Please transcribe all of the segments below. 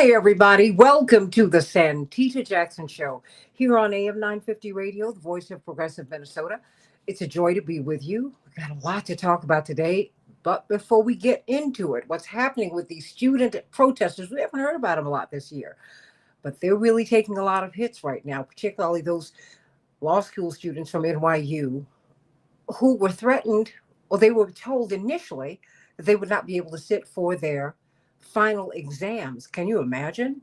Hey, everybody. Welcome to the Santita Jackson Show here on AM 950 Radio, the voice of progressive Minnesota. It's a joy to be with you. We've got a lot to talk about today. But before we get into it, what's happening with these student protesters? We haven't heard about them a lot this year, but they're really taking a lot of hits right now, particularly those law school students from NYU who were threatened, or they were told initially that they would not be able to sit for their final exams. Can you imagine?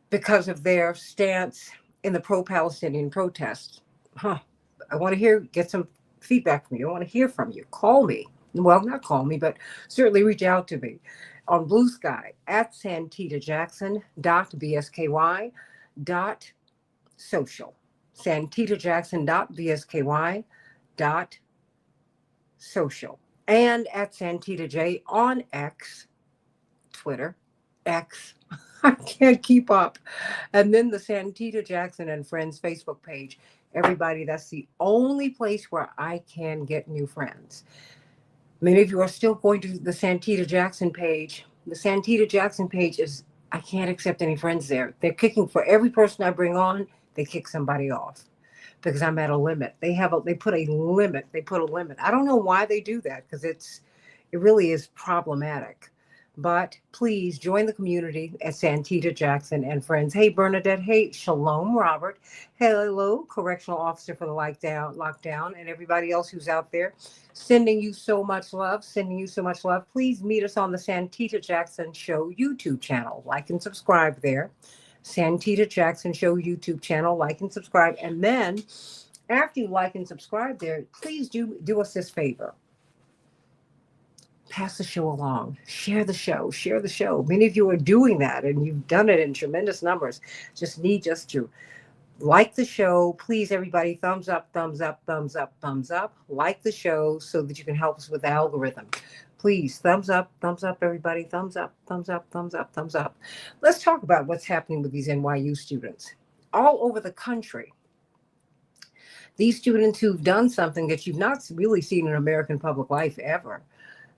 Because of their stance in the pro-Palestinian protests. Huh. I want to get some feedback from you. I want to hear from you. Call me. Well, not call me, but certainly reach out to me on Blue Sky at santitajackson.bsky.social. santitajackson.bsky.social. And at Santita J on X, Twitter, X. I can't keep up. And then the Santita Jackson and Friends Facebook page. Everybody, that's the only place where I can get new friends. Many of you are still going to the Santita Jackson page. The Santita Jackson page is, I can't accept any friends there. They're kicking for every person I bring on, they kick somebody off because I'm at a limit. They put a limit. They put a limit. I don't know why they do that because it really is problematic. But please join the community at Santita Jackson and Friends. Hey, Bernadette. Hey, Shalom, Robert. Hello, correctional officer for the lockdown, and everybody else who's out there. Sending you so much love. Sending you so much love. Please meet us on the Santita Jackson Show YouTube channel. Like and subscribe there. Santita Jackson Show YouTube channel. Like and subscribe. And then after you like and subscribe there, please do us this favor. Pass the show along. Share the show. Share the show. Many of you are doing that, and you've done it in tremendous numbers. Just need to like the show. Please, everybody, thumbs up, thumbs up, thumbs up, thumbs up. Like the show so that you can help us with the algorithm. Please, thumbs up, everybody. Thumbs up, thumbs up, thumbs up, thumbs up. Let's talk about what's happening with these NYU students all over the country. These students who've done something that you've not really seen in American public life ever.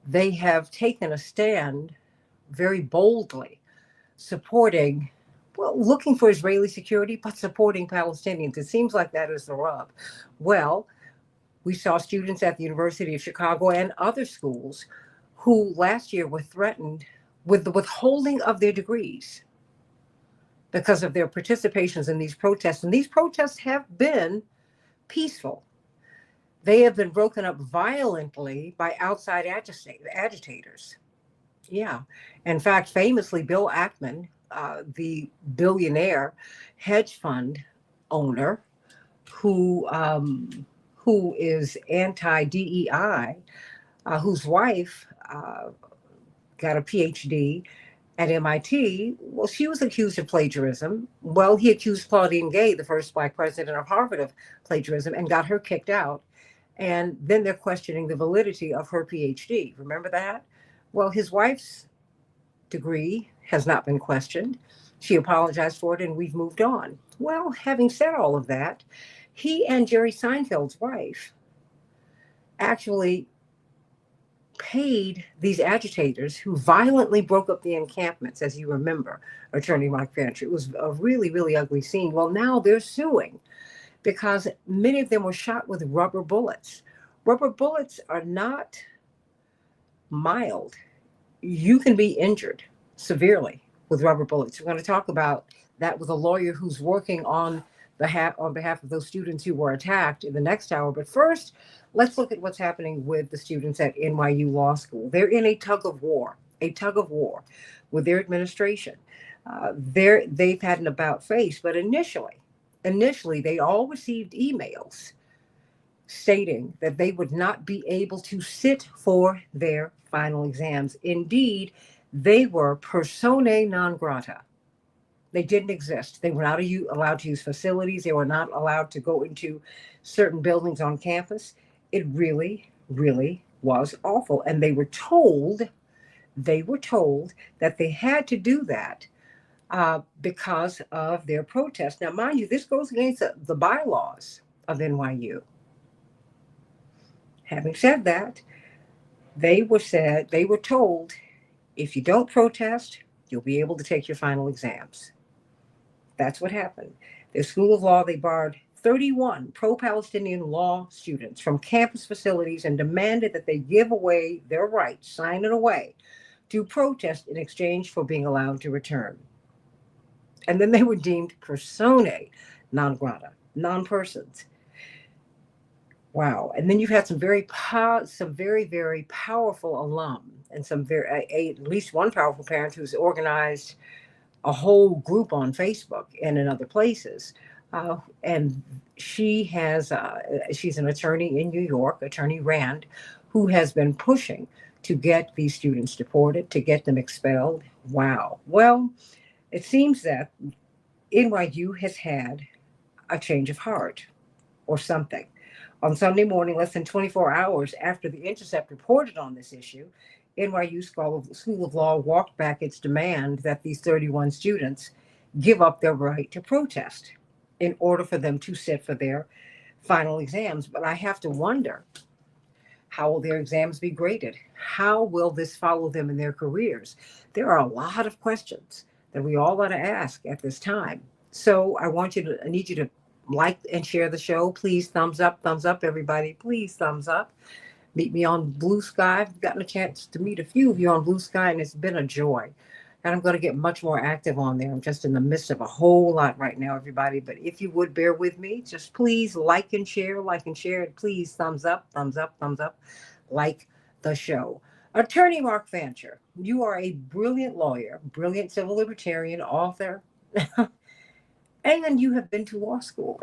They have taken a stand very boldly, supporting, looking for Israeli security, but supporting Palestinians. It seems like that is the rub. Well, we saw students at the University of Chicago and other schools who last year were threatened with the withholding of their degrees because of their participations in these protests. And these protests have been peaceful. They have been broken up violently by outside agitators. Yeah. In fact, famously, Bill Ackman, the billionaire hedge fund owner who is anti-DEI, whose wife got a PhD at MIT. Well, she was accused of plagiarism. Well, he accused Claudine Gay, the first Black president of Harvard, of plagiarism and got her kicked out. And then they're questioning the validity of her PhD. Remember that? Well, his wife's degree has not been questioned. She apologized for it, and we've moved on. Well, having said all of that, he and Jerry Seinfeld's wife actually paid these agitators who violently broke up the encampments, as you remember, Attorney Mike Fancher. It was a really, really ugly scene. Well, now they're suing because many of them were shot with rubber bullets. Rubber bullets are not mild. You can be injured severely with rubber bullets. We're going to talk about that with a lawyer who's working on behalf of those students who were attacked in the next hour. But first, let's look at what's happening with the students at NYU Law School. They're in a tug of war with their administration. They've had an about face, but initially, they all received emails stating that they would not be able to sit for their final exams. Indeed, they were persona non grata. They didn't exist. They were not allowed to use facilities. They were not allowed to go into certain buildings on campus. It really, really was awful. And they were told that they had to do that because of their protest. Now, mind you, this goes against the bylaws of NYU. Having said that, they were told, if you don't protest, you'll be able to take your final exams. That's what happened. The School of Law, they barred 31 pro-Palestinian law students from campus facilities and demanded that they give away their rights, sign it away, to protest in exchange for being allowed to return. And then they were deemed personae non grata, non-persons. Wow. And then you've had some very powerful alum and some at least one powerful parent who's organized a whole group on Facebook and in other places. And she's an attorney in New York, Attorney Rand, who has been pushing to get these students deported, to get them expelled. Wow. Well, it seems that NYU has had a change of heart or something. On Sunday morning, less than 24 hours after The Intercept reported on this issue, NYU School of Law walked back its demand that these 31 students give up their right to protest in order for them to sit for their final exams. But I have to wonder, how will their exams be graded? How will this follow them in their careers? There are a lot of questions that we all ought to ask at this time. So I need you to like and share the show. Please thumbs up, everybody. Please thumbs up. Meet me on Blue Sky. I've gotten a chance to meet a few of you on Blue Sky, and it's been a joy. And I'm going to get much more active on there. I'm just in the midst of a whole lot right now, everybody. But if you would bear with me, just please like and share, and please thumbs up, like the show. Attorney Mark Fancher, you are a brilliant lawyer, brilliant civil libertarian, author, and you have been to law school.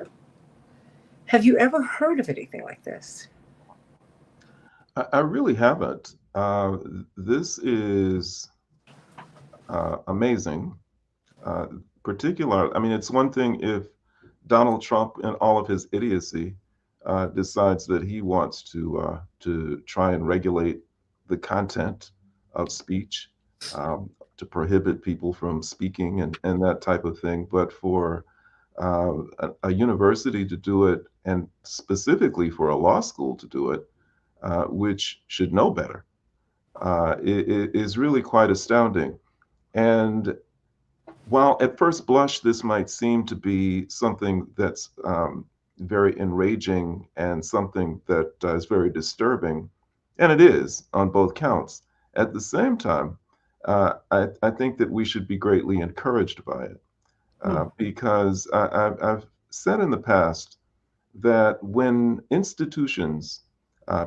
Have you ever heard of anything like this? I really haven't. This is amazing. I mean, it's one thing if Donald Trump, in all of his idiocy, decides that he wants to try and regulate the content of speech, to prohibit people from speaking and that type of thing. But for a university to do it, and specifically for a law school to do it, which should know better, is really quite astounding. And while at first blush this might seem to be something that's very enraging and something that is very disturbing, and it is on both counts, at the same time, I think that we should be greatly encouraged by it. Because I've said in the past that when institutions,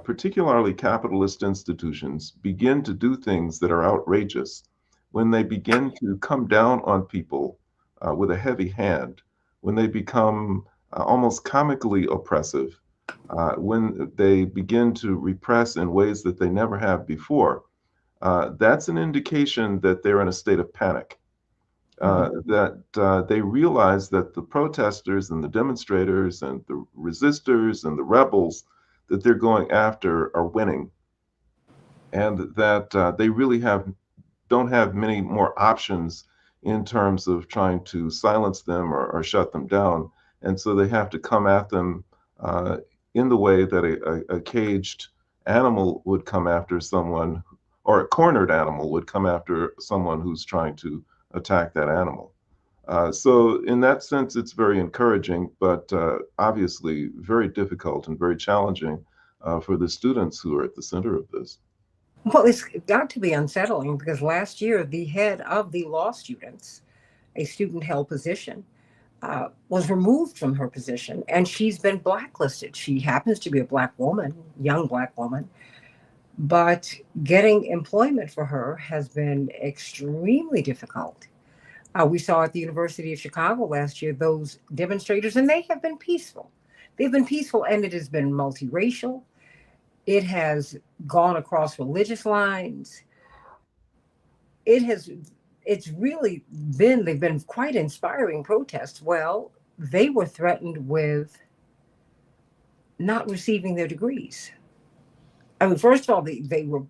particularly capitalist institutions, begin to do things that are outrageous, when they begin to come down on people with a heavy hand, when they become almost comically oppressive, when they begin to repress in ways that they never have before, that's an indication that they're in a state of panic. That they realize that the protesters and the demonstrators and the resistors and the rebels that they're going after are winning, and that they really don't have many more options in terms of trying to silence them or shut them down, and so they have to come at them in the way that a caged animal would come after someone, or a cornered animal would come after someone who's trying to attack that animal. So in that sense, it's very encouraging, but obviously very difficult and very challenging for the students who are at the center of this. Well, it's got to be unsettling because last year, the head of the law students, a student held position, was removed from her position and she's been blacklisted. She happens to be a black woman, young black woman, but getting employment for her has been extremely difficult. We saw at the University of Chicago last year those demonstrators, and they have been peaceful. They've been peaceful, and it has been multiracial. It has gone across religious lines. It has, it's really been, they've been quite inspiring protests. Well, they were threatened with not receiving their degrees. I mean, first of all, they were,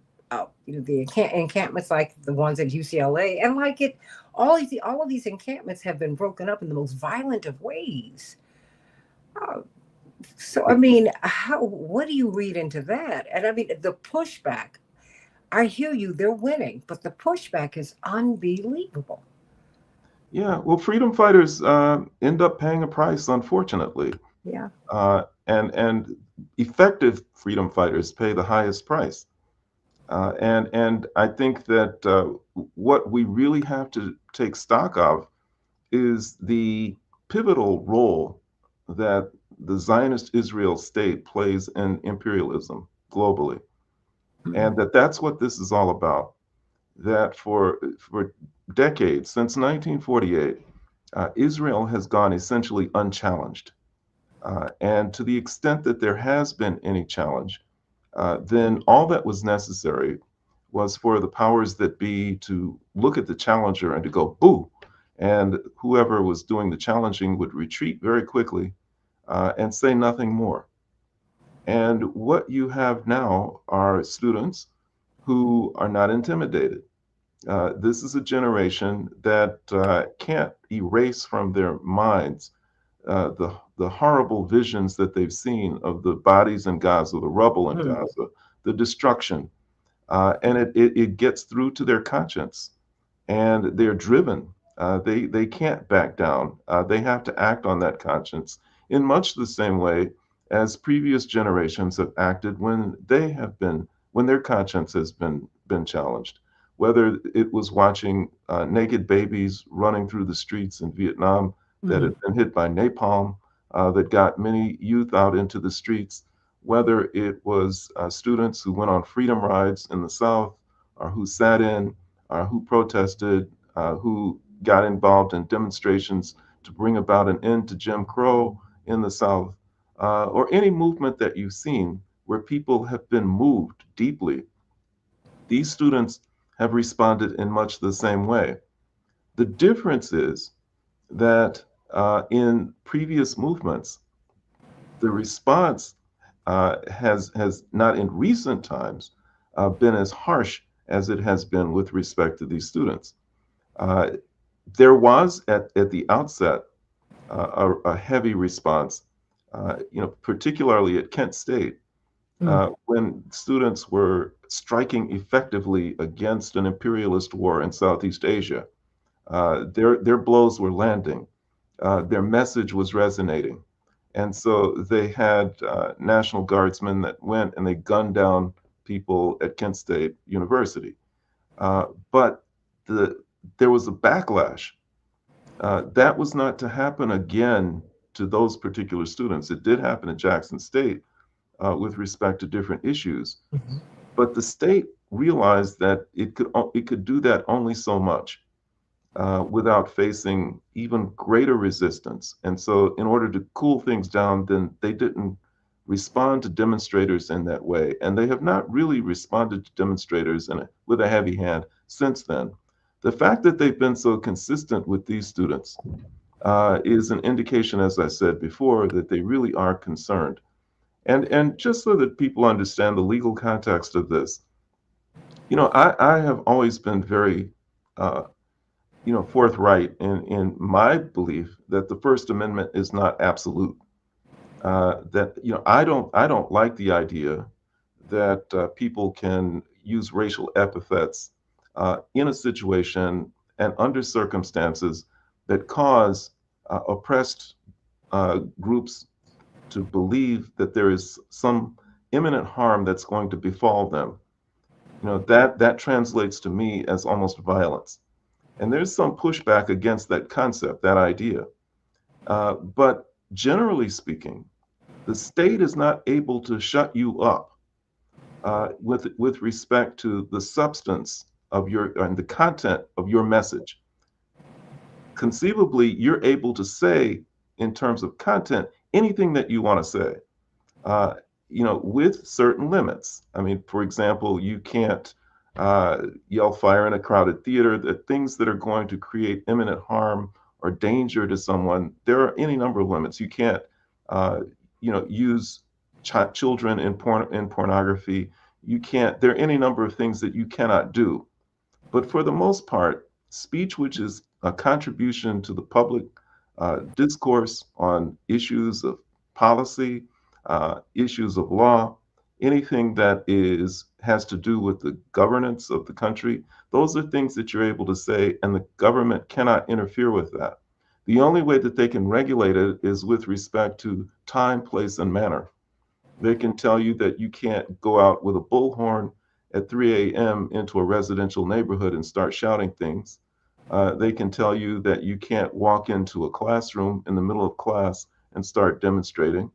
the encampments like the ones at UCLA, and like it, all of these encampments have been broken up in the most violent of ways. Uh, so, I mean, what do you read into that? And I mean, the pushback. I hear you, they're winning, but the pushback is unbelievable. Yeah, well, freedom fighters end up paying a price, unfortunately, Yeah. and effective freedom fighters pay the highest price. And I think that what we really have to take stock of is the pivotal role that the Zionist Israel state plays in imperialism globally, Mhm. and that's what this is all about. That for decades, since 1948, Israel has gone essentially unchallenged. And to the extent that there has been any challenge, then all that was necessary was for the powers that be to look at the challenger and to go, boo. And whoever was doing the challenging would retreat very quickly and say nothing more. And what you have now are students who are not intimidated. This is a generation that can't erase from their minds the horrible visions that they've seen of the bodies in Gaza, the rubble in Mhm. Gaza, the destruction, and it gets through to their conscience, and they're driven. They can't back down. They have to act on that conscience in much the same way as previous generations have acted when their conscience has been challenged. Whether it was watching naked babies running through the streets in Vietnam that Mhm. had been hit by napalm, that got many youth out into the streets, whether it was students who went on freedom rides in the South, or who sat in, who protested, who got involved in demonstrations to bring about an end to Jim Crow in the South, or any movement that you've seen where people have been moved deeply. These students have responded in much the same way. The difference is that in previous movements, the response has not in recent times been as harsh as it has been with respect to these students. Uh, there was at the outset a heavy response, particularly at Kent State, Mhm. when students were striking effectively against an imperialist war in Southeast Asia. Their blows were landing. Their message was resonating. And so they had National Guardsmen that went and they gunned down people at Kent State University. But the, there was a backlash. That was not to happen again to those particular students. It did happen at Jackson State with respect to different issues. Mhm. But the state realized that it could do that only so much without facing even greater resistance. And so, in order to cool things down, then they didn't respond to demonstrators in that way. And they have not really responded to demonstrators with a heavy hand since then. The fact that they've been so consistent with these students is an indication, as I said before, that they really are concerned. And just so that people understand the legal context of this, I have always been very uh, forthright in my belief that the First Amendment is not absolute. That I don't like the idea that people can use racial epithets in a situation and under circumstances that cause oppressed groups to believe that there is some imminent harm that's going to befall them. That translates to me as almost violence. And there's some pushback against that concept, that idea. But generally speaking, the state is not able to shut you up with respect to the substance of your and the content of your message. Conceivably, you're able to say, in terms of content, anything that you want to say. uh, with certain limits. I mean, for example, you can't yell fire in a crowded theater, that things that are going to create imminent harm or danger to someone. There are any number of limits. You can't, uh, use children in pornography. You can't. There are any number of things that you cannot do. But for the most part, speech which is a contribution to the public discourse on issues of policy, issues of law, anything that has to do with the governance of the country, those are things that you're able to say, and the government cannot interfere with that. The only way that they can regulate it is with respect to time, place, and manner. They can tell you that you can't go out with a bullhorn at 3 a.m. into a residential neighborhood and start shouting things. They can tell you that you can't walk into a classroom in the middle of class and start demonstrating.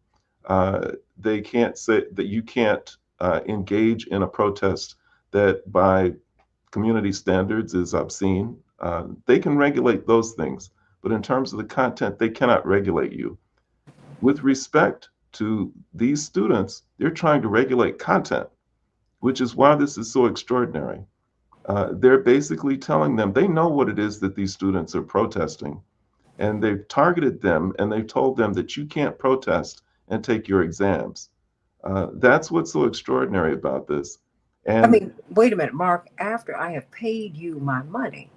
They can't say that you can't engage in a protest that, by community standards, is obscene. They can regulate those things, but in terms of the content, they cannot regulate you. With respect to these students, they're trying to regulate content, which is why this is so extraordinary. They're basically telling them they know what it is that these students are protesting, and they've targeted them and they've told them that you can't protest and take your exams. That's what's so extraordinary about this. I And mean, wait a minute, Mark. After I have paid you my money,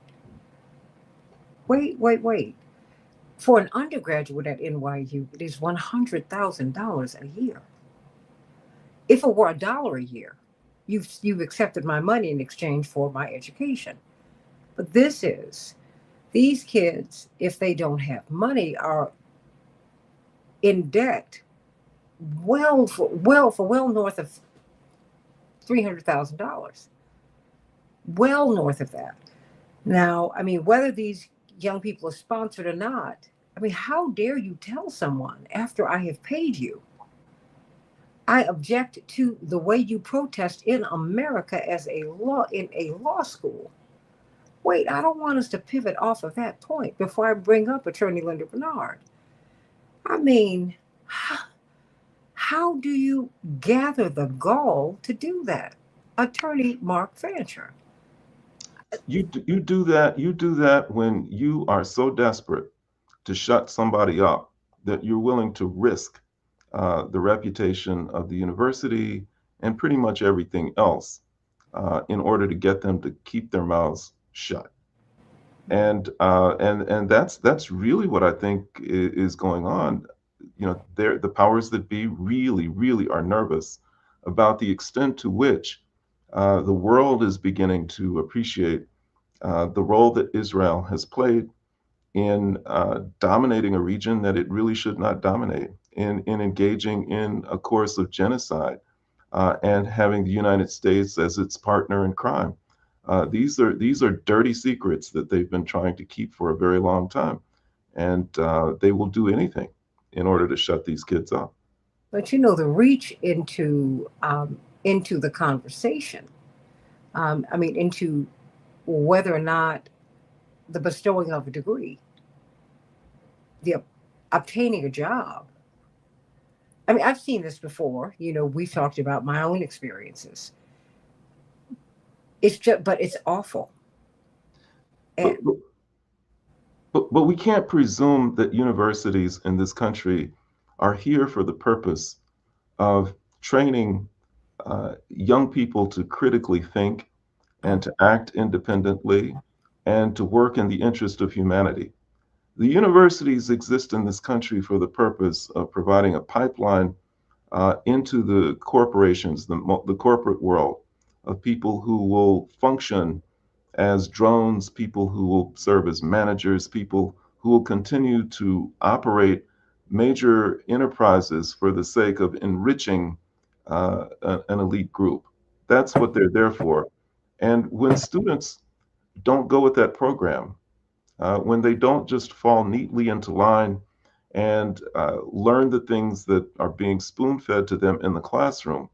wait. For an undergraduate at NYU, it is $100,000 a year. If it were $1 a year, you've accepted my money in exchange for my education. But these kids, if they don't have money, are in debt well north of $300,000. Well north of that. Now, I mean, whether these young people are sponsored or not, I mean, how dare you tell someone after I have paid you? I object to the way you protest in America as a law in a law school. Wait, I don't want us to pivot off of that point before I bring up Attorney Linda Bernard. I mean, how do you gather the gall to do that? Attorney Mark Fancher. you do that when you are so desperate to shut somebody up that you're willing to risk the reputation of the university and pretty much everything else in order to get them to keep their mouths shut. And that's really what I think is going on. The powers that be really are nervous about the extent to which the world is beginning to appreciate the role that Israel has played in dominating a region that it really should not dominate, in engaging in a course of genocide, and having the United States as its partner in crime. These are dirty secrets that they've been trying to keep for a very long time, and they will do anything in order to shut these kids up. But you know, the reach into the conversation. I mean, into whether or not the bestowing of a degree, the obtaining a job. I mean, I've seen this before. You know, we've talked about my own experiences. It's just, but it's awful. But, And but we can't presume that universities in this country are here for the purpose of training young people to critically think and to act independently and to work in the interest of humanity. The universities exist in this country for the purpose of providing a pipeline into the corporations, the corporate world, of people who will function as drones, people who will serve as managers, people who will continue to operate major enterprises for the sake of enriching an elite group. That's what they're there for. And when students don't go with that program, when they don't just fall neatly into line and learn the things that are being spoon fed to them in the classroom,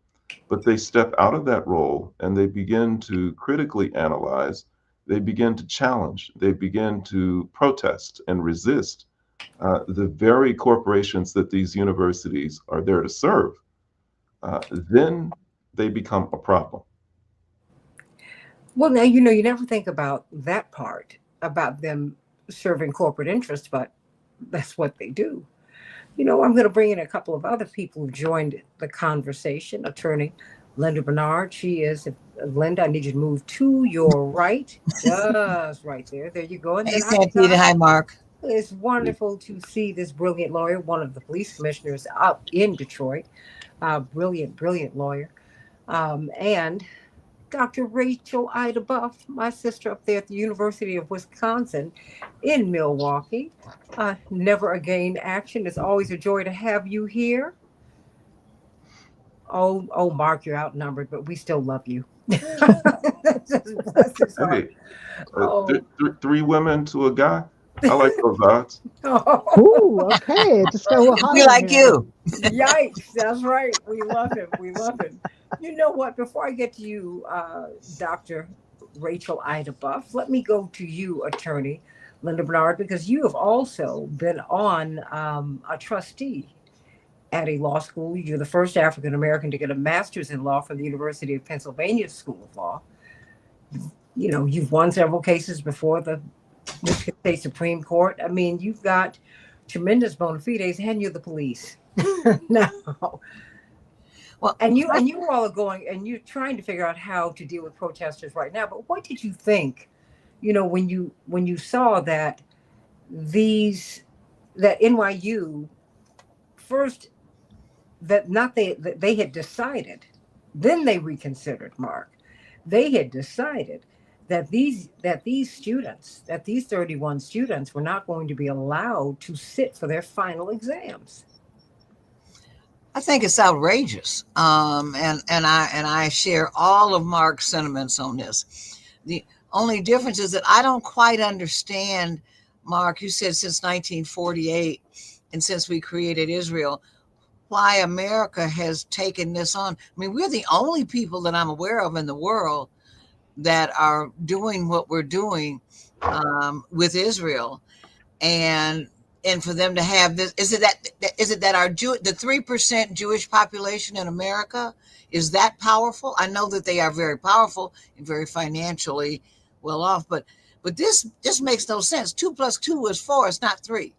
but they step out of that role and they begin to critically analyze, they begin to challenge, they begin to protest and resist the very corporations that these universities are there to serve, then they become a problem. well, now you know you never think about that part about them serving corporate interests, but that's what they do. You know, I'm going to bring in a couple of other people who joined the conversation. Attorney Linda Bernard. She is Linda. I need you to move to your right, just right there. There you go. And Hey, then Santita. Hi, Mark. it's wonderful to see this brilliant lawyer, one of the police commissioners out in Detroit. Brilliant lawyer. And Dr. Rachel Ida Buff, my sister up there at the University of Wisconsin in Milwaukee. Never Again Action. It's always a joy to have you here. Oh, Mark, you're outnumbered, but we still love you. Just bless his heart. Hey, Oh, three women to a guy. I like those odds. oh, Ooh, okay. Just got a little hot We in like here. you. yikes. That's right. We love him. We love him. You know what? Before I get to you, Dr. Rachel Ida Buff, let me go to you, attorney Linda Bernard, because you have also been on a trustee at a law school. You're the first African American to get a master's in law from the University of Pennsylvania School of Law. You know, you've won several cases before the Michigan State Supreme Court. I mean, you've got tremendous bona fides, and you're the police now. Well, And you all are going, and you're trying to figure out how to deal with protesters right now. But what did you think, when you saw that that NYU first, that they had decided, then they reconsidered, Mark. They had decided that these students, that these 31 students were not going to be allowed to sit for their final exams. I think it's outrageous, and I share all of Mark's sentiments on this. The only difference is that I don't quite understand, Mark. You said since 1948, and since we created Israel, why America has taken this on. I mean, we're the only people that I'm aware of in the world that are doing what we're doing with Israel, and for them to have this, is it that the 3% Jewish population in America is that powerful? I know that they are very powerful and very financially well off, but this makes no sense. 2 plus 2 is 4. It's not 3.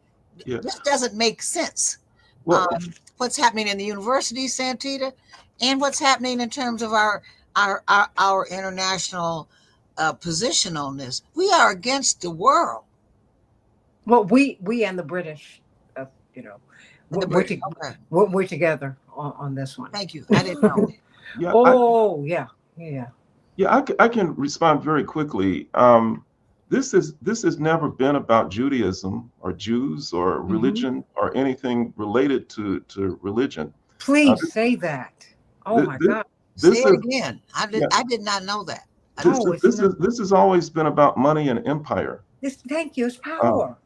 Yeah. This doesn't make sense. Well, What's happening in the universities, Santita, and what's happening in terms of our international position on this. We are against the world. Well, we and the British, you know, The we're, British. Okay. we're together on this one. Thank you. I didn't know. yeah, Oh, yeah. I can respond very quickly. This has never been about Judaism or Jews or religion or anything related to religion. Please say that. Oh my God. Say This it is again. I did not know that. this has always been about money and empire. Thank you. It's power.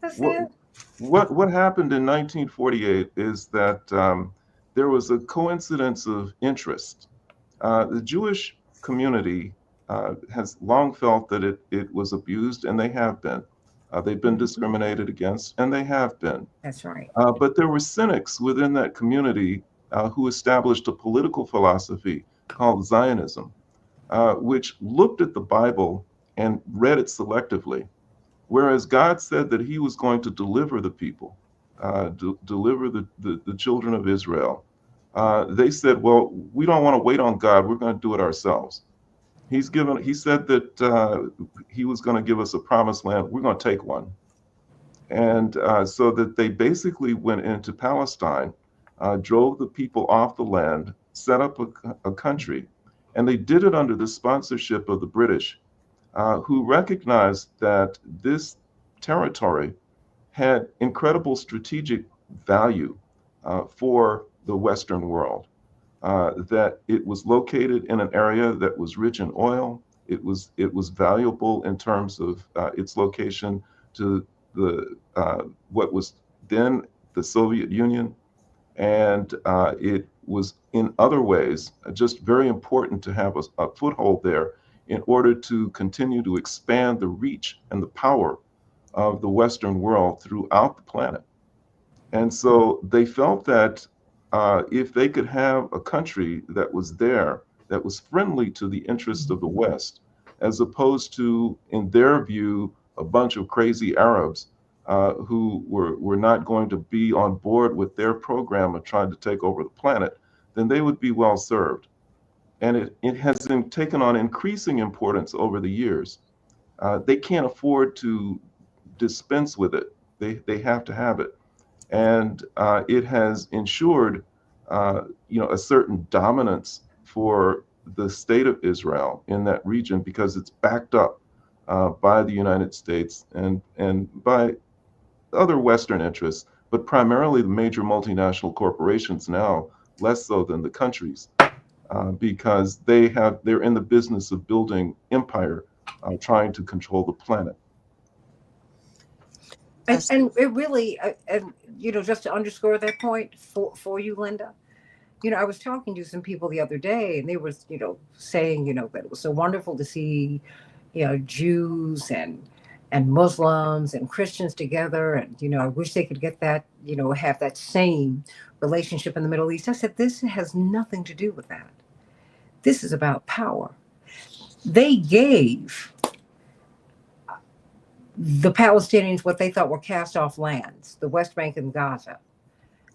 That's it. What happened in 1948 is that there was a coincidence of interest. The Jewish community has long felt that it was abused, and they have been. They've been discriminated against, and they have been. That's right. But there were cynics within that community who established a political philosophy called Zionism, which looked at the Bible and read it selectively. Whereas God said that he was going to deliver the people, deliver the children of Israel. They said, well, we don't want to wait on God. We're going to do it ourselves. He said that he was going to give us a promised land. We're going to take one. And so that they basically went into Palestine, drove the people off the land, set up a country, and they did it under the sponsorship of the British, who recognized that this territory had incredible strategic value for the Western world, that it was located in an area that was rich in oil. It was valuable in terms of its location to the what was then the Soviet Union, and it was in other ways just very important to have a foothold there in order to continue to expand the reach and the power of the Western world throughout the planet. And so they felt that if they could have a country that was there, that was friendly to the interests of the West, as opposed to, in their view, a bunch of crazy Arabs who were not going to be on board with their program of trying to take over the planet, then they would be well served. And it has taken on increasing importance over the years. They can't afford to dispense with it. They have to have it. And it has ensured a certain dominance for the state of Israel in that region because it's backed up by the United States and by other Western interests, but primarily the major multinational corporations now, less so than the countries, because they're in the business of building empire, trying to control the planet. And it really, and just to underscore that point for you, Linda, I was talking to some people the other day, and they were, saying, that it was so wonderful to see, Jews and Muslims and Christians together, and I wish they could get that, have that same relationship in the Middle East. I said, this has nothing to do with that. This is about power. They gave the Palestinians what they thought were cast off lands, the West Bank and Gaza.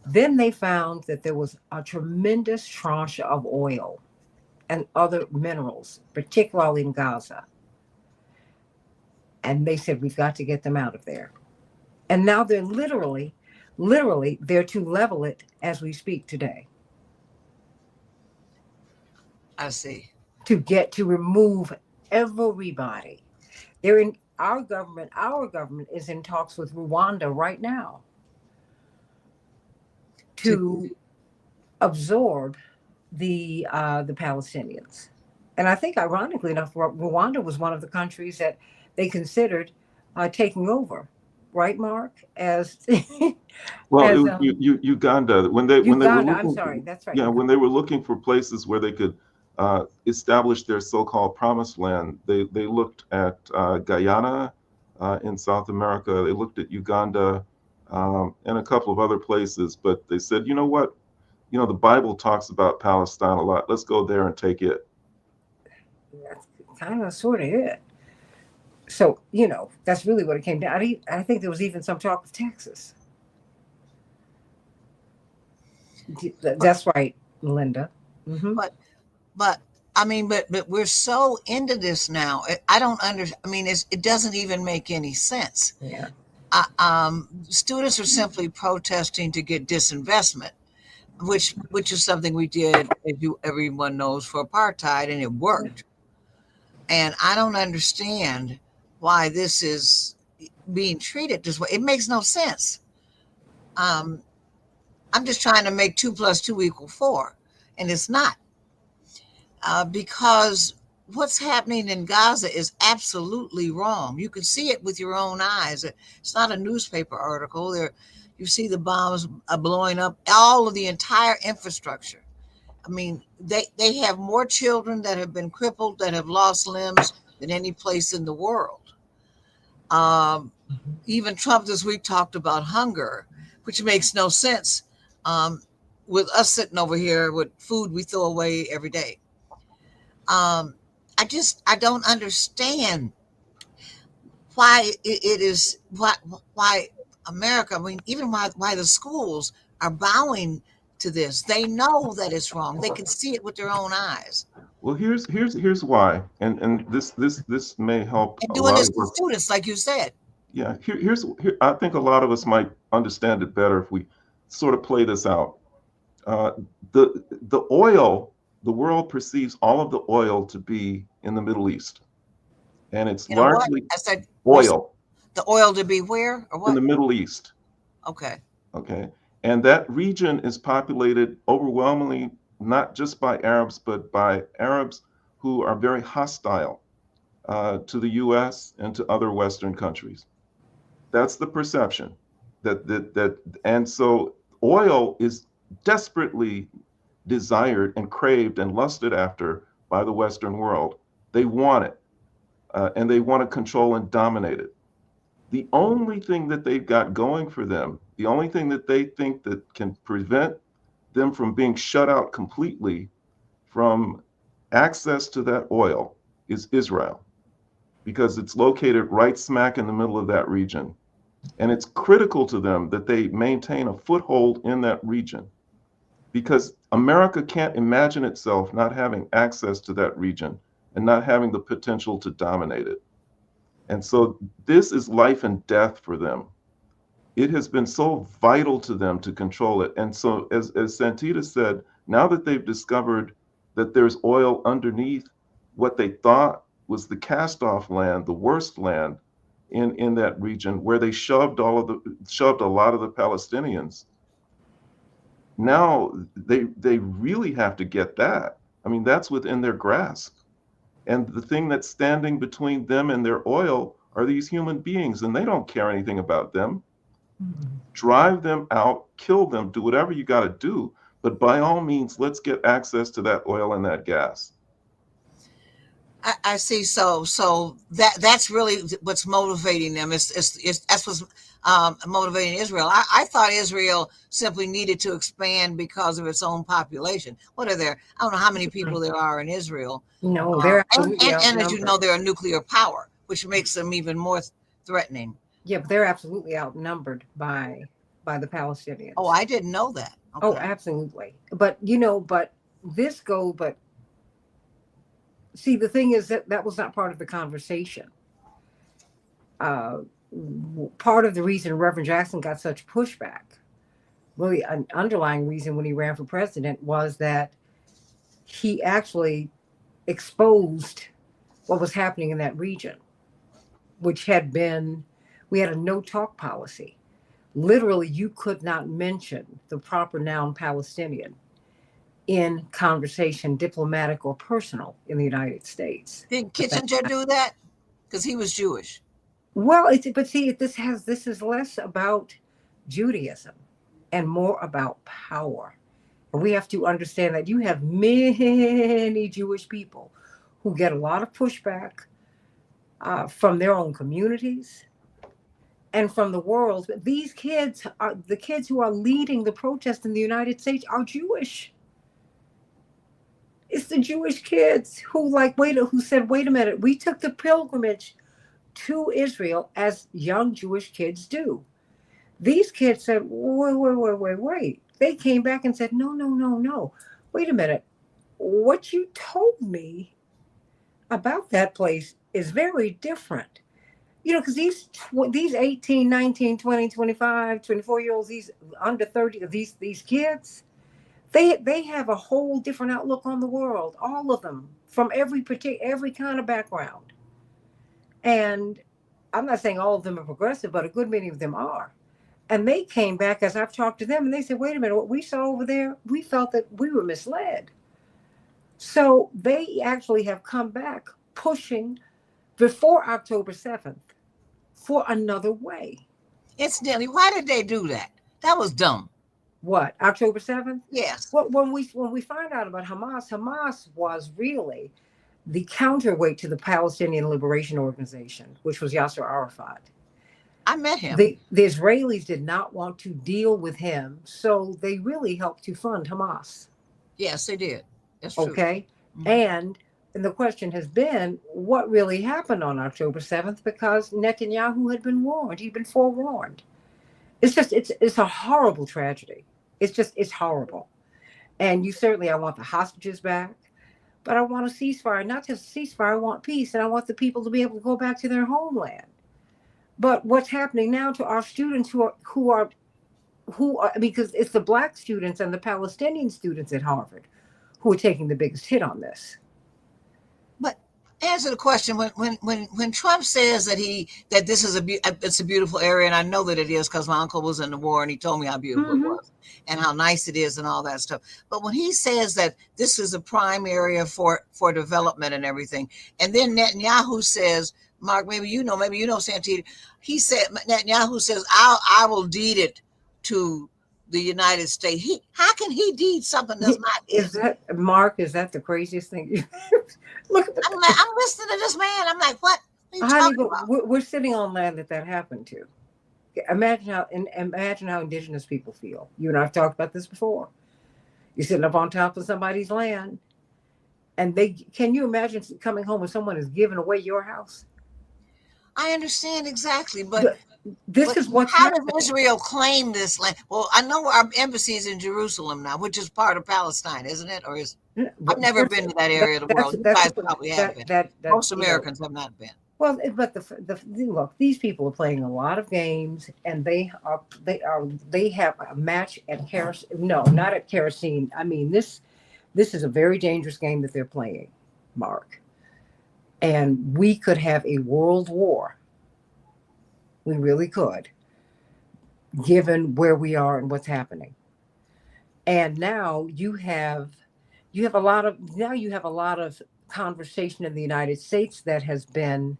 Then they found that there was a tremendous tranche of oil and other minerals, particularly in Gaza. And they said, we've got to get them out of there. And now they're literally there to level it as we speak today. I see. To remove everybody. They're in our government is in talks with Rwanda right now to absorb the Palestinians. And I think, ironically enough, Rwanda was one of the countries that they considered taking over, right, Mark? Uganda. When they were looking, I'm sorry, that's right. Yeah, when they were looking for places where they could establish their so-called promised land, they looked at Guyana in South America. They looked at Uganda and a couple of other places, but they said, you know what? The Bible talks about Palestine a lot. Let's go there and take it. That's kind of sort of it. So, that's really what it came down. I think there was even some talk of Texas. That's right, Linda. Mm-hmm. But I mean, but we're so into this now. I don't understand. I mean, it doesn't even make any sense. Yeah. Students are simply protesting to get disinvestment, which is something we did, as everyone knows, for apartheid, and it worked. And I don't understand why this is being treated this way. It makes no sense. I'm just trying to make 2 + 2 = 4, and it's not. Because what's happening in Gaza is absolutely wrong. You can see it with your own eyes. It's not a newspaper article. You see the bombs blowing up all of the entire infrastructure. I mean, they have more children that have been crippled, that have lost limbs than any place in the world. Even Trump this week talked about hunger, which makes no sense with us sitting over here with food we throw away every day. I don't understand why it is why America, I mean, even why the schools are bowing to this. They know that it's wrong. They can see it with their own eyes. Well, here's why, and this may help. And doing this to students, like you said. Yeah, here, I think a lot of us might understand it better if we sort of play this out. The oil, the world perceives all of the oil to be in the Middle East, and it's largely oil. The oil to be where or what? In the Middle East. Okay. Okay, and that region is populated overwhelmingly not just by Arabs, but by Arabs who are very hostile to the U.S. and to other Western countries. That's the perception and so oil is desperately desired and craved and lusted after by the Western world. They want it, and they want to control and dominate it. The only thing that they've got going for them, the only thing that they think that can prevent them from being shut out completely from access to that oil is Israel, because it's located right smack in the middle of that region. And it's critical to them that they maintain a foothold in that region, because America can't imagine itself not having access to that region and not having the potential to dominate it. And so this is life and death for them. It has been so vital to them to control it. And so as Santita said, now that they've discovered that there's oil underneath what they thought was the cast-off land, the worst land in that region, where they shoved a lot of the Palestinians. Now they really have to get that. I mean, that's within their grasp. And the thing that's standing between them and their oil are these human beings, and they don't care anything about them. Drive them out, kill them, do whatever you got to do. But by all means, let's get access to that oil and that gas. I see. So that's really what's motivating them. That's what's motivating Israel. I thought Israel simply needed to expand because of its own population. What are there? I don't know how many people there are in Israel. No, they're absolutely and as you know, they're a nuclear power, which makes them even more threatening. Yeah, but they're absolutely outnumbered by the Palestinians. Oh, I didn't know that. Okay. Oh, absolutely. But see, the thing is that was not part of the conversation. Part of the reason Reverend Jackson got such pushback, really an underlying reason when he ran for president, was that he actually exposed what was happening in that region, which had been, we had a no-talk policy. Literally, you could not mention the proper noun Palestinian in conversation, diplomatic or personal, in the United States. Did Kissinger do that? Because he was Jewish. Well, this is less about Judaism and more about power. And we have to understand that you have many Jewish people who get a lot of pushback from their own communities and from the world. But these kids are the kids who are leading the protest in the United States are Jewish. It's the Jewish kids who said, wait a minute, we took the pilgrimage to Israel as young Jewish kids do. These kids said, wait. They came back and said, no. Wait a minute. What you told me about that place is very different. Because these 18, 19, 20, 25, 24-year-olds, these under 30, these kids, they have a whole different outlook on the world, all of them, from every kind of background. And I'm not saying all of them are progressive, but a good many of them are. And they came back, as I've talked to them, and they said, wait a minute, what we saw over there, we felt that we were misled. So they actually have come back pushing before October 7th for another way. Incidentally, why did they do that? That was dumb. What, October 7th? Yes. Well, when we find out about Hamas was really the counterweight to the Palestinian Liberation Organization, which was Yasser Arafat. I met him. The Israelis did not want to deal with him, so they really helped to fund Hamas. Yes, they did. That's true. Okay. Mm-hmm. And the question has been, what really happened on October 7th? Because Netanyahu had been warned. He'd been forewarned. It's a horrible tragedy. It's horrible. And I want the hostages back, but I want a ceasefire, not just a ceasefire. I want peace, and I want the people to be able to go back to their homeland. But what's happening now to our students who are because it's the Black students and the Palestinian students at Harvard who are taking the biggest hit on this. But answer the question, when Trump says that this is it's a beautiful area, and I know that it is because my uncle was in the war and he told me how beautiful it was and how nice it is and all that stuff. But when he says that this is a prime area for development and everything, and then Netanyahu says, Mark, maybe you know, Santita, Netanyahu says, I will deed it to the United States. How can he deed something that's not? Is that the craziest thing? Look, I'm listening to this man. I'm like, what? We're sitting on land that happened to. Imagine how indigenous people feel. You and I have talked about this before. You're sitting up on top of somebody's land, and can you imagine coming home and someone is giving away your house? I understand exactly, but this is what. How does Israel claim this land? Well, I know our embassy is in Jerusalem now, which is part of Palestine, isn't it? Or I've never been to that area of the world. You guys probably have been. Most Americans have not been. Well, but look, these people are playing a lot of games, and they have a match at kerosene. No, not at kerosene. I mean, this This is a very dangerous game that they're playing, Mark. And we could have a world war. We really could, given where we are and what's happening. And now you have a lot of conversation in the United States that has been,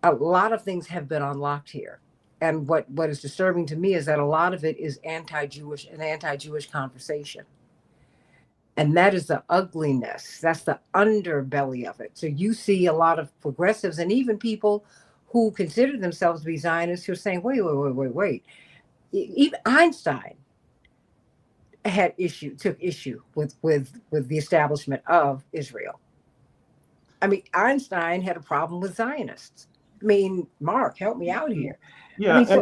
a lot of things have been unlocked here. And what is disturbing to me is that a lot of it is anti-Jewish conversation. And that is the ugliness. That's the underbelly of it. So you see a lot of progressives and even people who consider themselves to be Zionists who are saying, wait. Even Einstein took issue with the establishment of Israel. I mean, Einstein had a problem with Zionists. I mean, Mark, help me out here. Yeah, I mean, so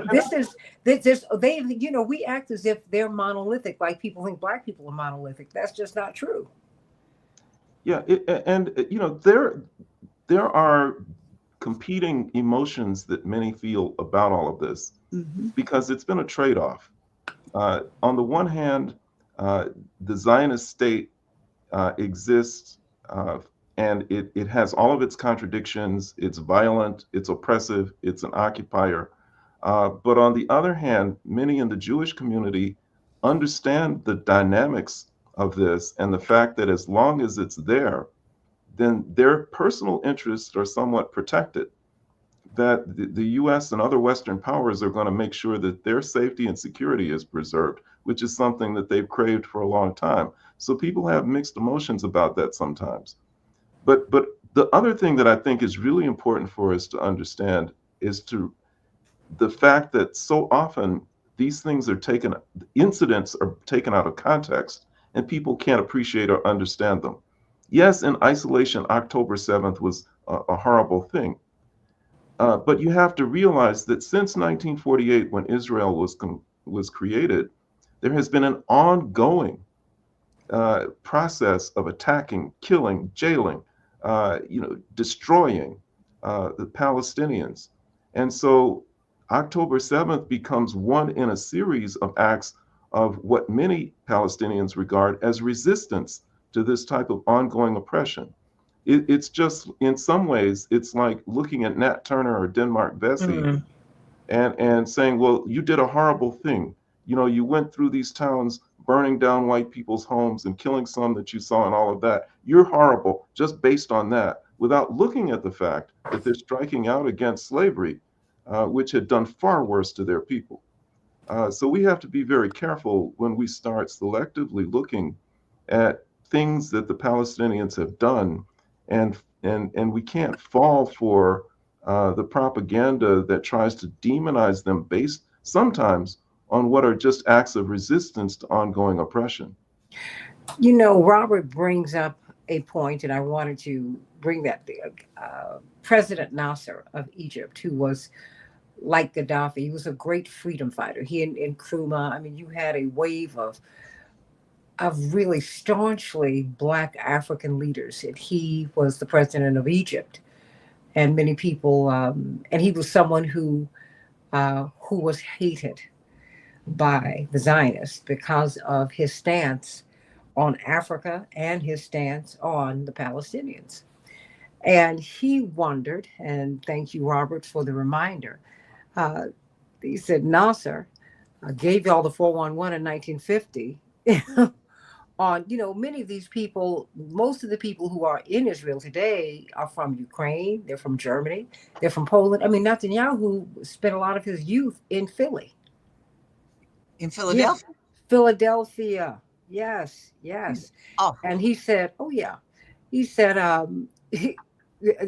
we act as if they're monolithic, like people think Black people are monolithic. That's just not true. yeah, there are competing emotions that many feel about all of this, because it's been a trade-off. On the one hand, the Zionist state exists, and it has all of its contradictions. It's violent, it's oppressive, it's an occupier. But on the other hand, many in the Jewish community understand the dynamics of this and the fact that as long as it's there, then their personal interests are somewhat protected. That the US and other Western powers are going to make sure that their safety and security is preserved, which is something that they've craved for a long time. So people have mixed emotions about that sometimes. But the other thing that I think is really important for us to understand is the fact that so often these things incidents are taken out of context, and people can't appreciate or understand them. Yes, in isolation, October 7th was a horrible thing. But you have to realize that since 1948, when Israel was created, there has been an ongoing process of attacking, killing, jailing, destroying the Palestinians. And so October 7th becomes one in a series of acts of what many Palestinians regard as resistance to this type of ongoing oppression. It's just, in some ways, it's like looking at Nat Turner or Denmark Vesey and saying, well, you did a horrible thing. You went through these towns burning down white people's homes and killing some that you saw and all of that. You're horrible just based on that, without looking at the fact that they're striking out against slavery, which had done far worse to their people. So we have to be very careful when we start selectively looking at things that the Palestinians have done, and we can't fall for the propaganda that tries to demonize them based sometimes on what are just acts of resistance to ongoing oppression. Robert brings up a point, and I wanted to bring that. President Nasser of Egypt, who was like Gaddafi, he was a great freedom fighter. He and Nkrumah, I mean, you had a wave of really staunchly Black African leaders, and he was the president of Egypt. And many people, and he was someone who was hated by the Zionists because of his stance on Africa and his stance on the Palestinians. And he wondered, and thank you, Robert, for the reminder. He said Nasser gave y'all the 411 in 1950 on, many of these people, most of the people who are in Israel today are from Ukraine, they're from Germany, they're from Poland. I mean, Netanyahu spent a lot of his youth in Philly. In Philadelphia? Yeah. Philadelphia. Yes. Oh. And he said,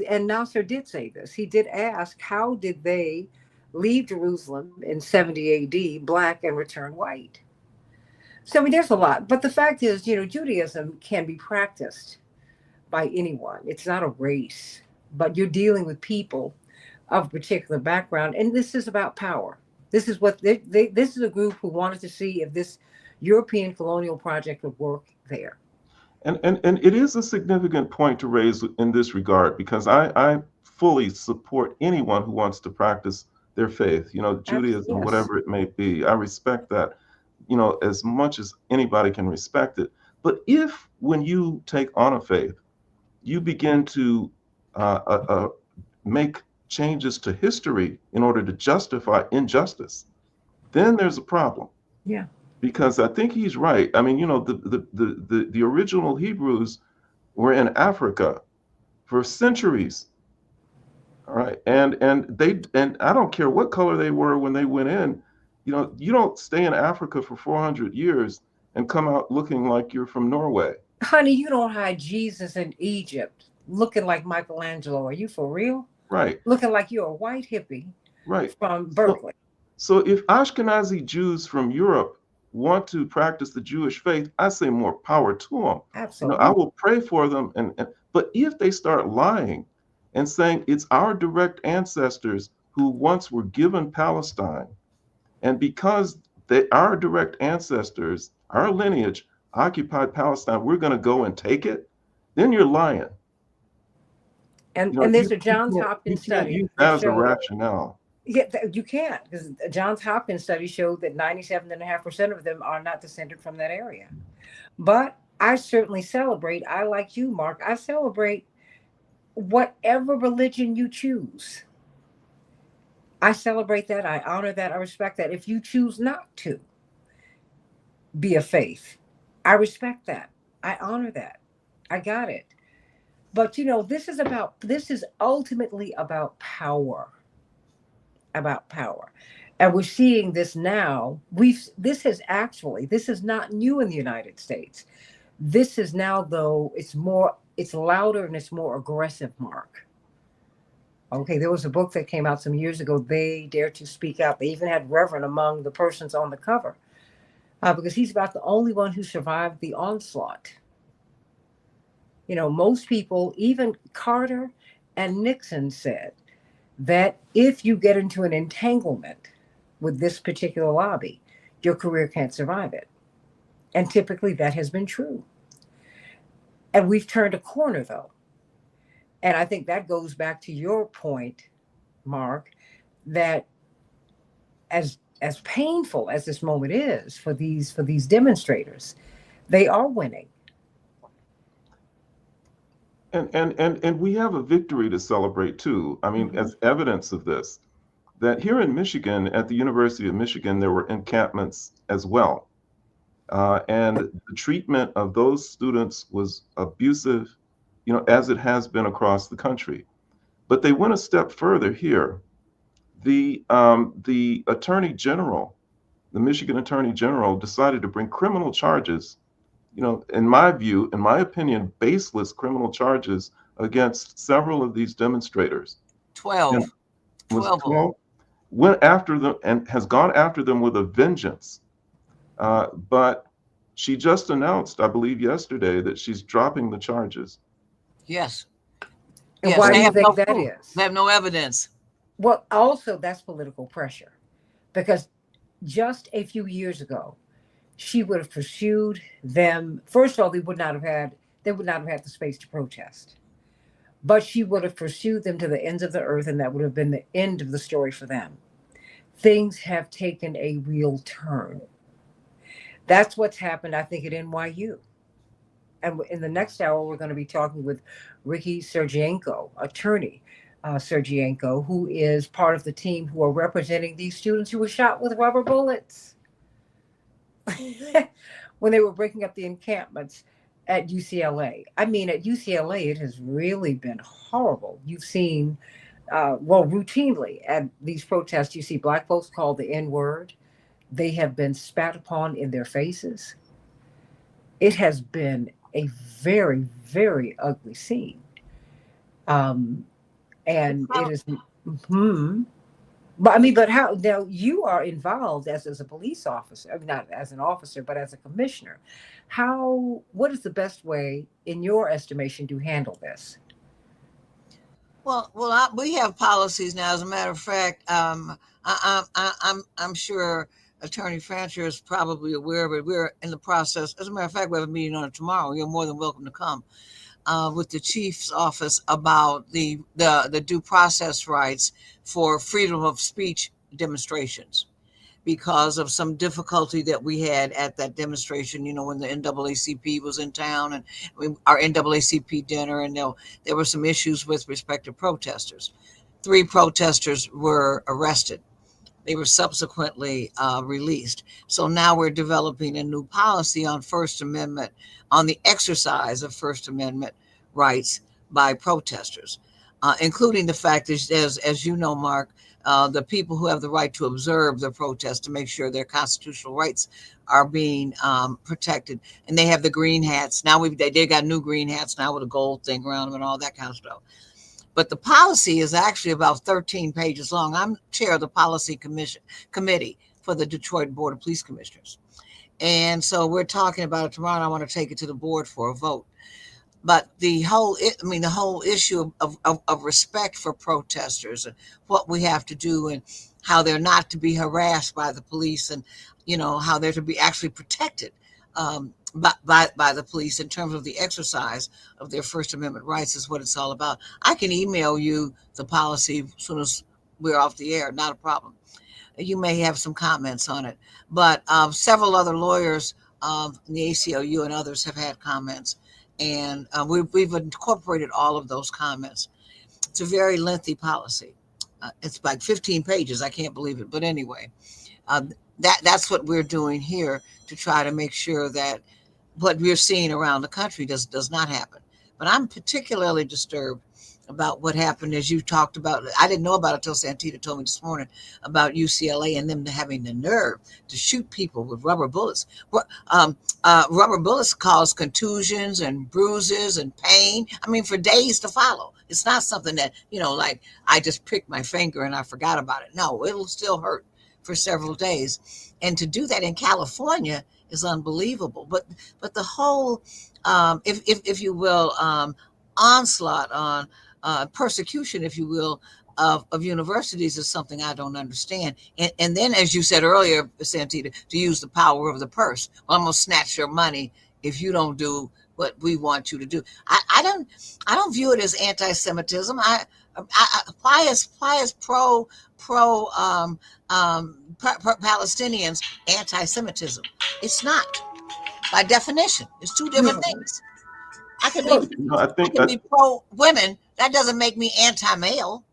and Nasser did say this. He did ask, how did they leave Jerusalem in 70 AD, Black, and return white? So, I mean, there's a lot. But the fact is, Judaism can be practiced by anyone. It's not a race, but you're dealing with people of a particular background. And this is about power. This is what this is a group who wanted to see if this European colonial project would work there. And it is a significant point to raise in this regard, because I fully support anyone who wants to practice their faith, Judaism, whatever it may be. I respect that, as much as anybody can respect it. But if when you take on a faith, you begin to make changes to history in order to justify injustice, then there's a problem. Yeah. Because I think he's right. I mean, the original Hebrews were in Africa for centuries. All right. And I don't care what color they were when they went in, you don't stay in Africa for 400 years and come out looking like you're from Norway. Honey, you don't hide Jesus in Egypt looking like Michelangelo. Are you for real? Right. Looking like you're a white hippie Right. from Berkeley. So if Ashkenazi Jews from Europe want to practice the Jewish faith, I say more power to them. Absolutely. I will pray for them. But if they start lying and saying it's our direct ancestors who once were given Palestine, and because our direct ancestors, our lineage occupied Palestine, we're going to go and take it, then you're lying. And there's a Johns Hopkins study. You can't use that as a rationale. Yeah, you can't, because the Johns Hopkins study showed that 97.5% of them are not descended from that area. But I certainly celebrate, I like you, Mark, I celebrate whatever religion you choose. I celebrate that, I honor that, I respect that. If you choose not to be a faith, I respect that, I honor that, I got it. But this is ultimately about power. About power. And we're seeing this now. This is not new in the United States. This is now, though, it's louder and it's more aggressive, Mark. Okay, there was a book that came out some years ago, They Dare to Speak Out. They even had Reverend among the persons on the cover, because he's about the only one who survived the onslaught. Most people, even Carter and Nixon, said that if you get into an entanglement with this particular lobby, your career can't survive it. And typically that has been true. And we've turned a corner, though. And I think that goes back to your point, Mark, that as painful as this moment is for these demonstrators, they are winning. And we have a victory to celebrate too. I mean, as evidence of this, that here in Michigan, at the University of Michigan, there were encampments as well. And the treatment of those students was abusive, as it has been across the country. But they went a step further here. The Attorney General, the Michigan Attorney General, decided to bring criminal charges, in my view, in my opinion, baseless criminal charges against several of these demonstrators. 12. 12. Went after them and has gone after them with a vengeance. But she just announced, I believe yesterday, that she's dropping the charges. Yes. And why do you think that is? They have no evidence. Well, also that's political pressure, because just a few years ago, she would have pursued them. First of all, they would not have had the space to protest, but she would have pursued them to the ends of the earth, and that would have been the end of the story for them. Things have taken a real turn. That's what's happened, I think, at NYU. And in the next hour, we're going to be talking with Ricky Sergienko, attorney Sergienko, who is part of the team who are representing these students who were shot with rubber bullets when they were breaking up the encampments at UCLA. I mean, at UCLA, it has really been horrible. You've seen, routinely at these protests, you see Black folks called the N-word. They have been spat upon in their faces. It has been a very, very ugly scene. And it is, but how, now you are involved as a police officer, I mean, not as an officer, but as a commissioner. What is the best way, in your estimation, to handle this? Well, we have policies now. As a matter of fact, I'm sure Attorney Fancher is probably aware of it. We're in the process. As a matter of fact, we have a meeting on it tomorrow. You're more than welcome to come, with the chief's office about the due process rights for freedom of speech demonstrations, because of some difficulty that we had at that demonstration, when the NAACP was in town, and our NAACP dinner, and there were some issues with respect to protesters. 3 protesters were arrested. They were subsequently released. So now we're developing a new policy on First Amendment, on the exercise of First Amendment rights by protesters, including the fact that, as you know, Mark, the people who have the right to observe the protest, to make sure their constitutional rights are being protected. And they have the green hats. Now they got new green hats now with a gold thing around them and all that kind of stuff. But the policy is actually about 13 pages long. I'm chair of the policy committee for the Detroit Board of Police Commissioners. And so we're talking about it tomorrow, and I want to take it to the board for a vote. But the whole issue of respect for protesters, and what we have to do, and how they're not to be harassed by the police, and how they're to be actually protected by the police in terms of the exercise of their First Amendment rights, is what it's all about. I can email you the policy as soon as we're off the air, not a problem. You may have some comments on it, but several other lawyers in the ACLU and others have had comments, and we've incorporated all of those comments. It's a very lengthy policy. It's like 15 pages. I can't believe it. But anyway, that's what we're doing here, to try to make sure that what we're seeing around the country does not happen. But I'm particularly disturbed about what happened, as you talked about. I didn't know about it until Santita told me this morning about UCLA and them having the nerve to shoot people with rubber bullets. Rubber bullets cause contusions and bruises and pain. I mean, for days to follow. It's not something that, like I just pricked my finger and I forgot about it. No, it'll still hurt for several days. And to do that in California is unbelievable. But the whole, if you will, onslaught on persecution, if you will, of universities is something I don't understand. And then, as you said earlier, Santita, to use the power of the purse. Well, I'm going to snatch your money if you don't do what we want you to do. I don't view it as anti-Semitism. Why is Palestinians anti-Semitism? It's not, by definition. It's two different things. I can be pro women. That doesn't make me anti-male.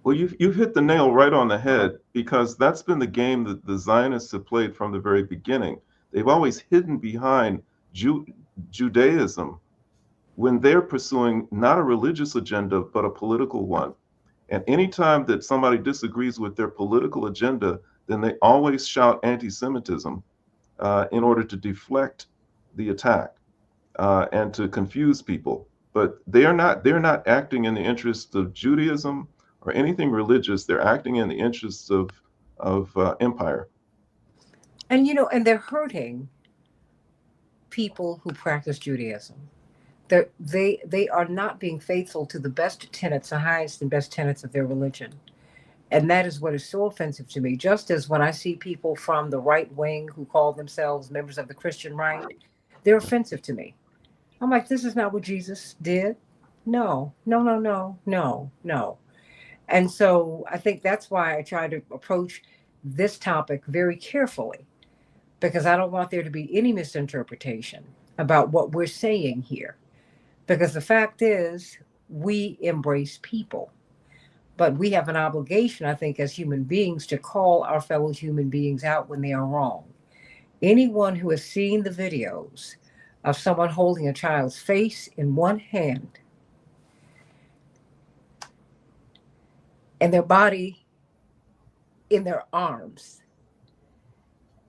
Well, you've hit the nail right on the head, because that's been the game that the Zionists have played from the very beginning. They've always hidden behind Judaism when they're pursuing not a religious agenda, but a political one. And anytime that somebody disagrees with their political agenda, then they always shout anti-Semitism in order to deflect the attack and to confuse people. But they're not acting in the interests of Judaism or anything religious. They're acting in the interests of empire. And and they're hurting people who practice Judaism. They are not being faithful to the best tenets, the highest and best tenets of their religion. And that is what is so offensive to me. Just as when I see people from the right wing who call themselves members of the Christian right, they're offensive to me. I'm like, this is not what Jesus did. No. And so I think that's why I try to approach this topic very carefully, because I don't want there to be any misinterpretation about what we're saying here. Because the fact is, we embrace people, but we have an obligation, I think, as human beings, to call our fellow human beings out when they are wrong. Anyone who has seen the videos of someone holding a child's face in one hand and their body in their arms,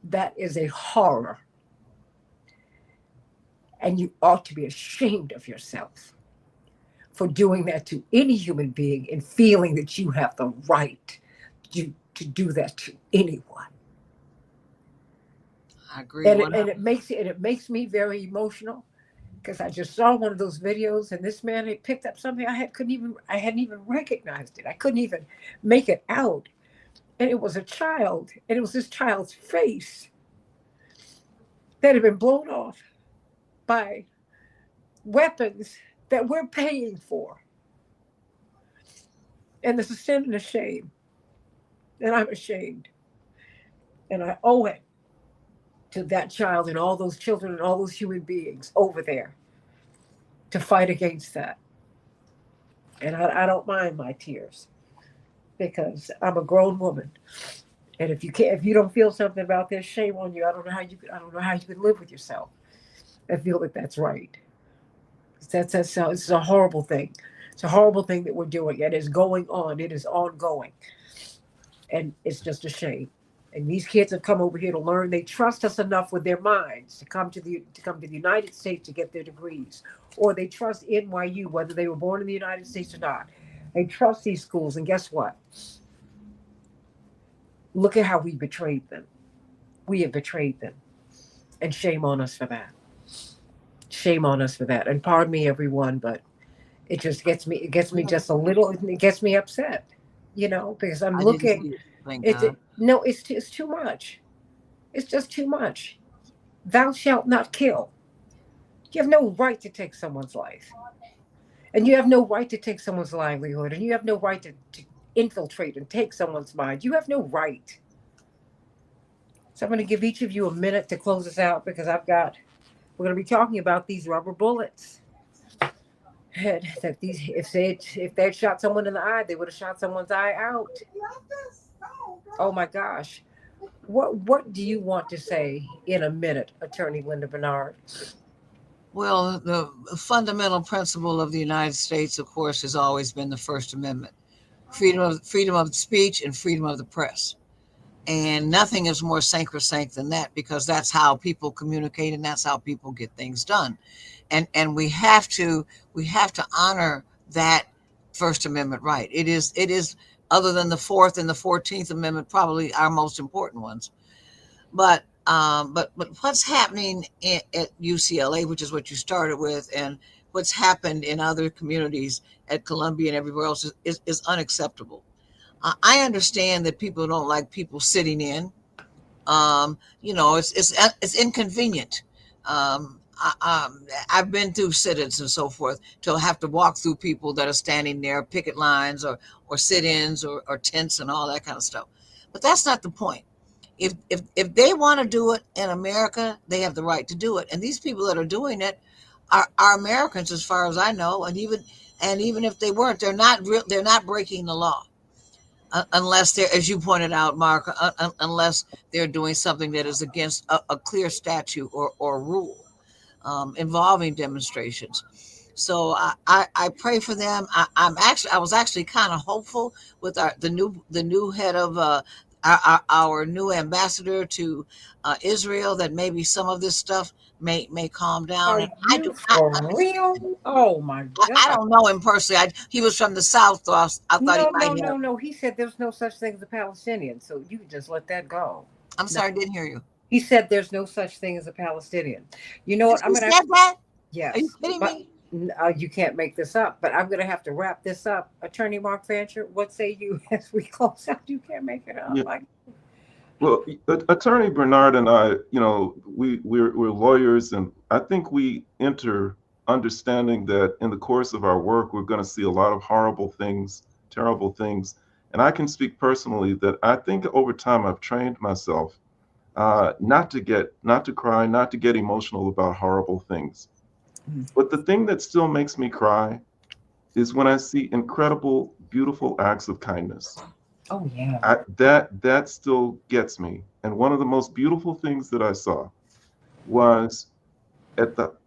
that is a horror. And you ought to be ashamed of yourself for doing that to any human being and feeling that you have the right to do that to anyone. I agree. And it makes me very emotional, because I just saw one of those videos, and this man had picked up something I hadn't even recognized it. I couldn't even make it out. And it was a child, and it was this child's face that had been blown off by weapons that we're paying for. And this is sin and a shame. And I'm ashamed. And I owe it to that child and all those children and all those human beings over there to fight against that. And I don't mind my tears because I'm a grown woman. And if you don't feel something about this, shame on you. I don't know how you can live with yourself and feel that that's right. It's a horrible thing. It's a horrible thing that we're doing, and it's going on. It is ongoing, and it's just a shame. And these kids have come over here to learn. They trust us enough with their minds to come to the United States to get their degrees, or they trust NYU whether they were born in the United States or not. They trust these schools, and guess what? Look at how we betrayed them. We have betrayed them, and shame on us for that. Shame on us for that. And pardon me, everyone, but it just gets me. It gets me just a little. It gets me upset, because I'm I didn't looking. see it. Thank It's God. no. It's too much. It's just too much. Thou shalt not kill. You have no right to take someone's life, and you have no right to take someone's livelihood, and you have no right to infiltrate and take someone's mind. You have no right. So I'm going to give each of you a minute to close us out because we're going to be talking about these rubber bullets. And that if they had shot someone in the eye, they would have shot someone's eye out. Oh my gosh. What do you want to say in a minute, Attorney Linda Bernard? Well, the fundamental principle of the United States, of course, has always been the First Amendment: freedom of speech and freedom of the press. And nothing is more sacrosanct than that, because that's how people communicate and that's how people get things done. And we have to honor that First Amendment right. It is other than the Fourth and the 14th Amendment, probably our most important ones. But what's happening at UCLA, which is what you started with, and what's happened in other communities at Columbia and everywhere else is unacceptable. I understand that people don't like people sitting in. It's inconvenient. I've been through sit-ins and so forth to have to walk through people that are standing there, picket lines or sit-ins or tents and all that kind of stuff. But that's not the point. If they want to do it in America, they have the right to do it. And these people that are doing it are Americans, as far as I know. And even if they weren't, they're not breaking the law, unless they're, as you pointed out, Mark, unless they're doing something that is against a clear statute or rule involving demonstrations. So I pray for them. I was actually kind of hopeful with the new head of our new ambassador to Israel, that maybe some of this stuff may calm down. Are And you for real? Oh my I God. don't know him personally. He was from the South, so I thought he No, might no, have. no, no. He said there's no such thing as a Palestinian, so you can just let that go. I'm No, sorry, I didn't hear you. he said there's no such thing as a Palestinian. You know Did what? I'm you gonna say that? Are you yes, kidding but me? you can't make this up. But I'm gonna have to wrap this up. Attorney Mark Fancher, what say you as we close out? You can't make it up. Yeah. Like, Well, Attorney Bernard and I, we're lawyers, and I think we enter understanding that in the course of our work, we're going to see a lot of horrible things, terrible things. And I can speak personally that I think over time I've trained myself not to cry, not to get emotional about horrible things. Mm. But the thing that still makes me cry is when I see incredible, beautiful acts of kindness. oh yeah. That still gets me. And one of the most beautiful things that I saw was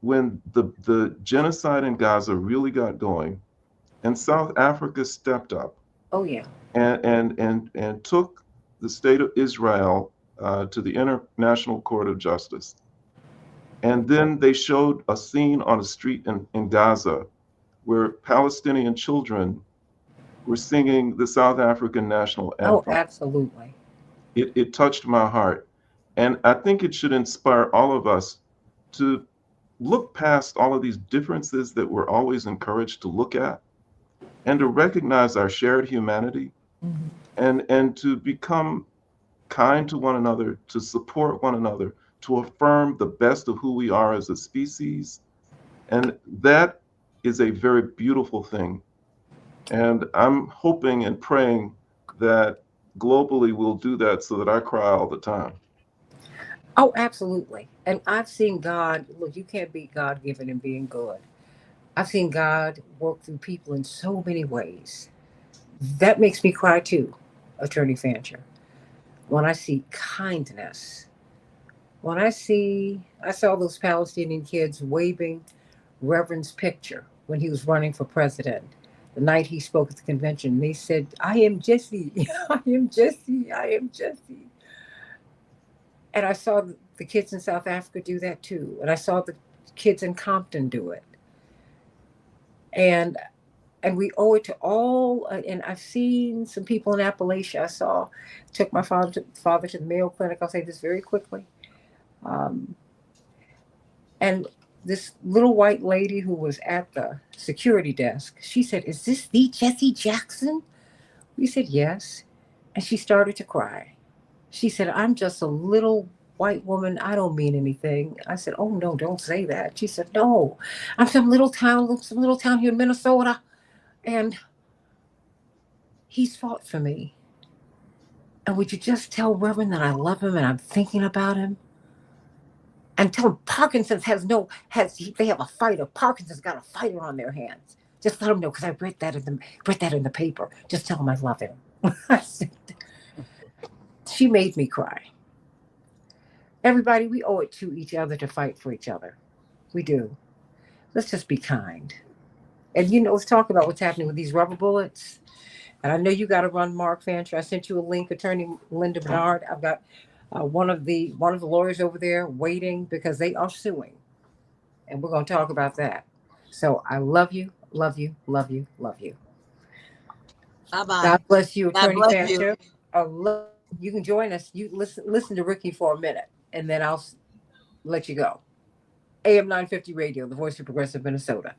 when the genocide in Gaza really got going, and South Africa stepped up Oh yeah. and took the state of Israel to the International Court of Justice. And then they showed a scene on a street in Gaza where Palestinian children were singing the South African national Oh, anthem. absolutely. It touched my heart. And I think it should inspire all of us to look past all of these differences that we're always encouraged to look at, and to recognize our shared humanity, Mhm. and to become kind to one another, to support one another, to affirm the best of who we are as a species. And that is a very beautiful thing. And I'm hoping and praying that globally will do that so that I cry all the time. Oh, absolutely. And I've seen God, look, you can't beat God given and being good. I've seen God work through people in so many ways. That makes me cry too, Attorney Fancher. When I see kindness, when I saw those Palestinian kids waving Reverend's picture when he was running for president. The night he spoke at the convention, they said, I am Jesse, I am Jesse, I am Jesse. And I saw the kids in South Africa do that too. And I saw the kids in Compton do it. And we owe it to all. And I've seen some people in Appalachia. Took my father to the Mayo Clinic. I'll say this very quickly. And this little white lady who was at the security desk, she said, "Is this the Jesse Jackson?" We said, "Yes." And she started to cry. She said, "I'm just a little white woman. I don't mean anything." I said, "Oh, no, don't say that." She said, "No, I'm some little town here in Minnesota. And he's fought for me. And would you just tell Reverend that I love him and I'm thinking about him? And tell him Parkinson's they have a fighter. Parkinson's got a fighter on their hands. Just let him know, because I read that in the paper. Just tell him I love him." She made me cry. Everybody, we owe it to each other to fight for each other. We do. Let's just be kind. And let's talk about what's happening with these rubber bullets. And I know you got to run, Mark Fancher. I sent you a link, Attorney Linda Bernard. I've got one of the lawyers over there waiting because they are suing, and we're going to talk about that. So I love you, love you, love you, love you. Bye-bye. God bless you, God Attorney bless you. Fancher. You can join us. You listen to Ricky for a minute, and then I'll let you go. AM 950 Radio, the voice of progressive Minnesota.